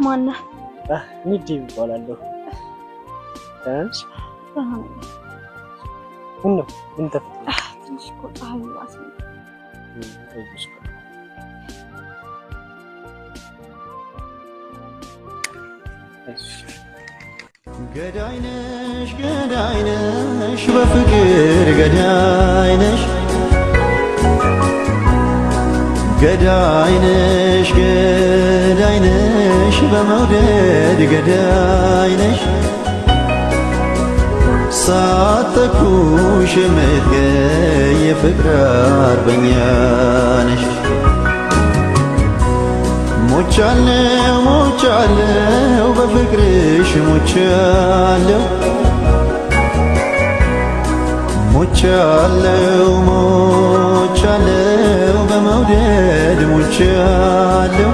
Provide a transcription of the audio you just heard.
ማነህ? ንዴ ይባላለሁ። ታንስ ምን ተፈጠረ? ትንሽ እኮ ፀሐይ ይባስ ነው። ገዳይነሽ ገዳይነሽ በፍቅር ገዳይነሽ ገዳይነሽ ገዳይነሽ በመውደድ ገዳይነሽ ሳትተኩሽ የምትገይ የፍቅር አርበኛ ነሽ። ሞቻለሁ ሞቻለሁ በፍቅርሽ ሞቻለሁ ሞቻለሁ ሞቻለሁ በመውደድ ሞቻለሁ